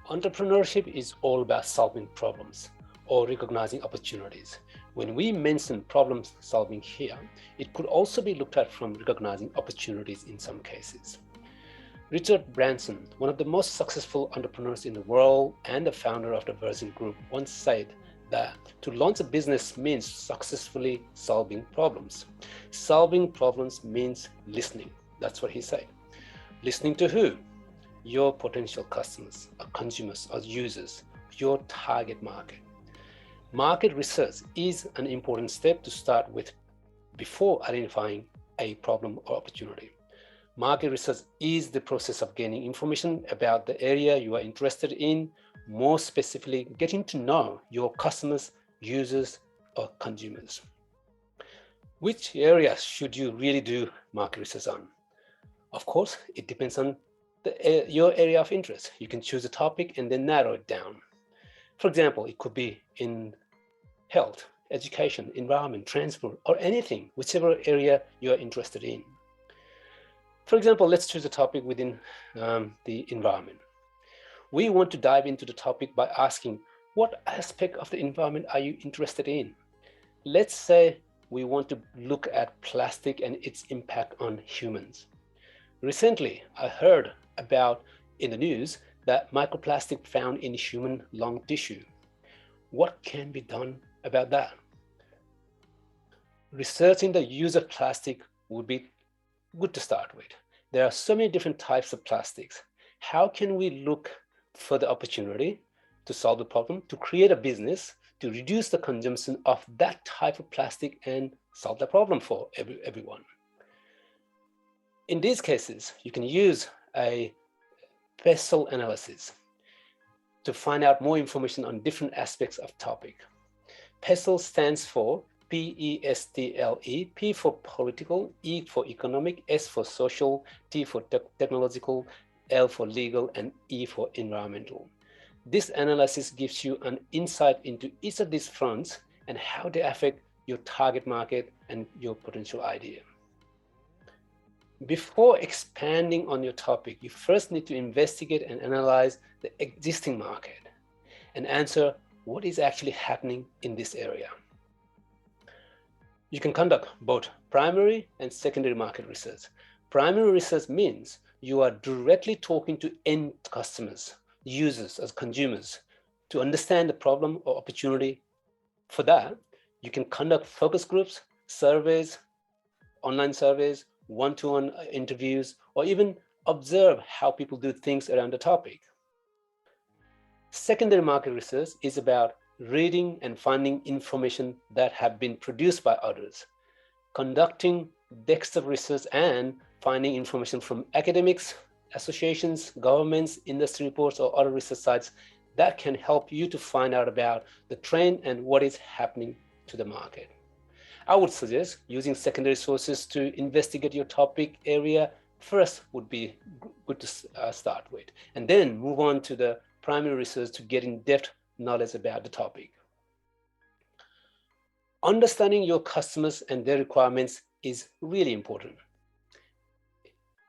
Entrepreneurship is all about solving problems or recognizing opportunities. When we mention problem solving here, it could also be looked at from recognizing opportunities in some cases. Richard Branson, one of the most successful entrepreneurs in the world and the founder of the Virgin Group, once said that to launch a business means successfully solving problems. Solving problems means listening. That's what he said. Listening to who? Your potential customers, or consumers, or users, your target market. Market research is an important step to start with before identifying a problem or opportunity. Market research is the process of gaining information about the area you are interested in, more specifically, getting to know your customers, users, or consumers. Which areas should you really do market research on? Of course, it depends on your area of interest. You can choose a topic and then narrow it down. For example, it could be in health, education, environment, transport, or anything, whichever area you're interested in. For example, let's choose a topic within the environment. We want to dive into the topic by asking, what aspect of the environment are you interested in? Let's say we want to look at plastic and its impact on humans. Recently, I heard about in the news that microplastic found in human lung tissue. What can be done about that? Researching the use of plastic would be good to start with. There are so many different types of plastics. How can we look for the opportunity to solve the problem, to create a business, to reduce the consumption of that type of plastic and solve the problem for everyone? In these cases, you can use a Pestle analysis to find out more information on different aspects of topic. Pestle stands for P-E-S-T-L-E, P for political, E for economic, S for social, T for technological, L for legal, and E for environmental. This analysis gives you an insight into each of these fronts and how they affect your target market and your potential idea. Before expanding on your topic, you first need to investigate and analyze the existing market and answer what is actually happening in this area. You can conduct both primary and secondary market research. Primary research means you are directly talking to end customers, users, as consumers, to understand the problem or opportunity. For that, you can conduct focus groups, surveys, online surveys, one-to-one interviews, or even observe how people do things around the topic. Secondary market research is about reading and finding information that have been produced by others, conducting depths of research and finding information from academics, associations, governments, industry reports, or other research sites that can help you to find out about the trend and what is happening to the market. I would suggest using secondary sources to investigate your topic area first would be good to start with, and then move on to the primary research to get in-depth knowledge about the topic. Understanding your customers and their requirements is really important.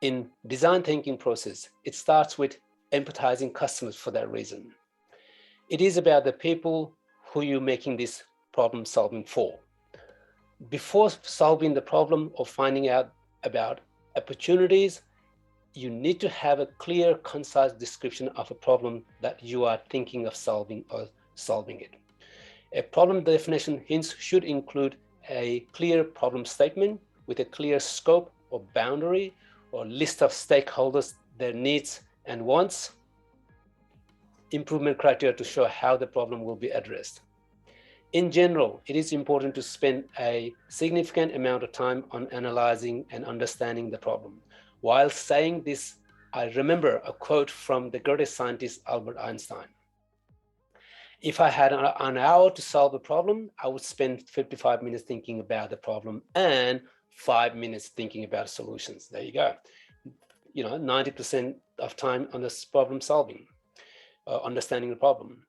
In design thinking process, it starts with empathizing customers for that reason. It is about the people who you're making this problem solving for. Before solving the problem or finding out about opportunities, you need to have a clear, concise description of a problem that you are thinking of solving or solving it. A problem definition hence should include a clear problem statement with a clear scope or boundary or list of stakeholders, their needs and wants, improvement criteria to show how the problem will be addressed. In general, it is important to spend a significant amount of time on analyzing and understanding the problem. While saying this, I remember a quote from the greatest scientist, Albert Einstein. If I had an hour to solve a problem, I would spend 55 minutes thinking about the problem and 5 minutes thinking about solutions. There you go. 90% of time on this problem solving, understanding the problem.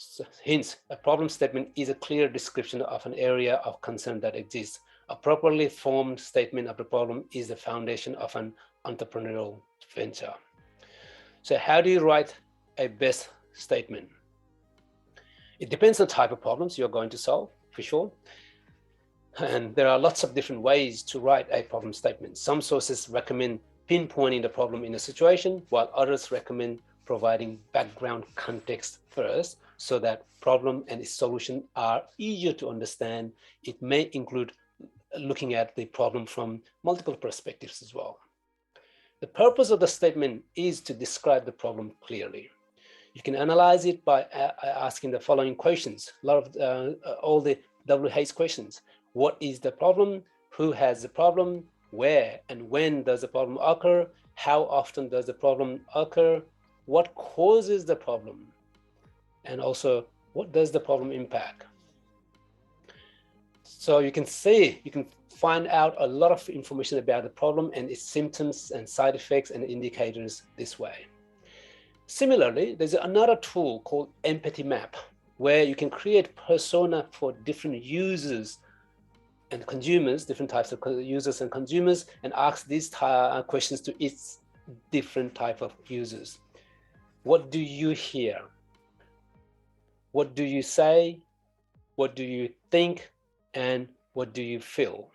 So, hence, a problem statement is a clear description of an area of concern that exists. A properly formed statement of the problem is the foundation of an entrepreneurial venture. So how do you write a best statement. It depends on the type of problems you're going to solve, for sure. And there are lots of different ways to write a problem statement. Some sources recommend pinpointing the problem in a situation, while others recommend providing background context first so that problem and its solution are easier to understand. It may include looking at the problem from multiple perspectives as well. The purpose of the statement is to describe the problem clearly. You can analyze it by asking the following questions, all the WH questions. What is the problem? Who has the problem? Where and when does the problem occur? How often does the problem occur? What causes the problem? And also, what does the problem impact? So you can find out a lot of information about the problem and its symptoms and side effects and indicators this way. Similarly, there's another tool called Empathy Map, where you can create persona for different users and consumers, different types of users and consumers, and ask these questions to each different type of users. What do you hear? What do you say? What do you think? And what do you feel?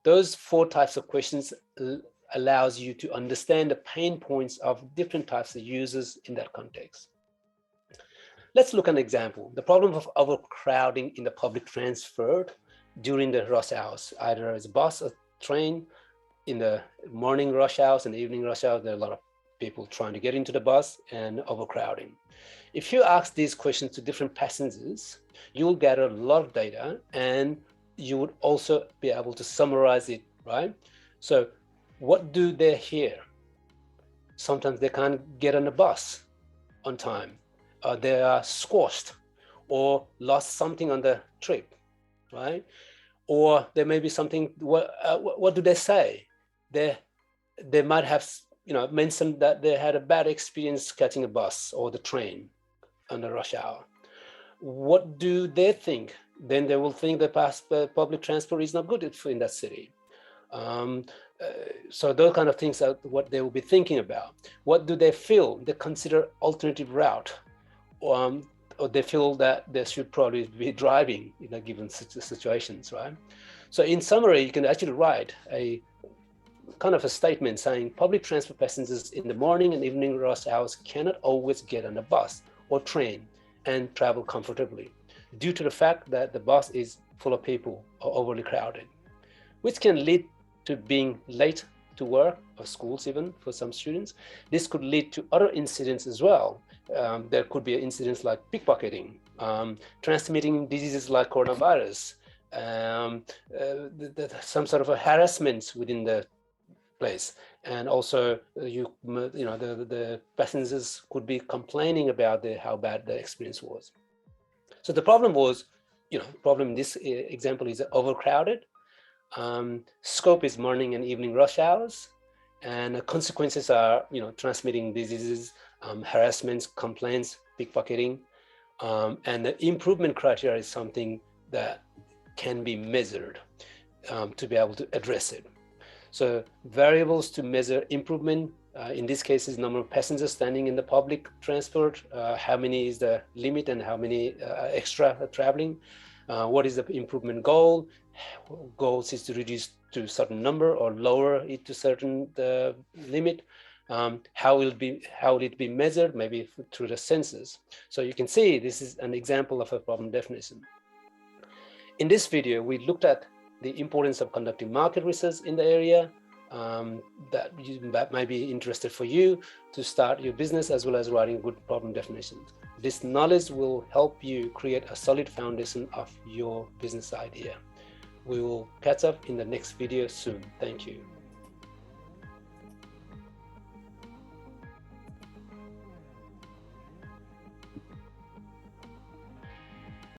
Those 4 types of questions allows you to understand the pain points of different types of users in that context. Let's look at an example. The problem of overcrowding in the public transport during the rush hours, either as a bus or train. In the morning rush hours and the evening rush hours, there are a lot of people trying to get into the bus and overcrowding. If you ask these questions to different passengers, you will gather a lot of data and you would also be able to summarize it, right? So what do they hear? Sometimes they can't get on the bus on time. They are squashed or lost something on the trip, right? Or there may be something, what do they say? They might have mentioned that they had a bad experience catching a bus or the train on the rush hour. What do they think? Then they will think that public transport is not good in that city. So those kind of things are what they will be thinking about. What do they feel? They consider alternative route, or they feel that they should probably be driving in a given situations, right? So in summary, you can actually write a kind of a statement saying public transport passengers in the morning and evening rush hours cannot always get on a bus or train and travel comfortably due to the fact that the bus is full of people or overly crowded, which can lead to being late to work or schools even for some students. This could lead to other incidents as well. There could be incidents like pickpocketing, transmitting diseases like coronavirus, some sort of a harassment within the place. And also the passengers could be complaining about how bad the experience was. So the problem was, problem in this example is overcrowded. Scope is morning and evening rush hours, and the consequences are, transmitting diseases, harassments, complaints, pickpocketing, and the improvement criteria is something that can be measured to be able to address it. So variables to measure improvement, in this case is number of passengers standing in the public transport, how many is the limit and how many extra are traveling, what is the improvement goal? Goals is to reduce to a certain number or lower it to certain limit. How will it be measured? Maybe through the census. So you can see this is an example of a problem definition. In this video, we looked at the importance of conducting market research in the area that might be interested for you to start your business, as well as writing good problem definitions. This knowledge will help you create a solid foundation of your business idea. We will catch up in the next video soon. Thank you.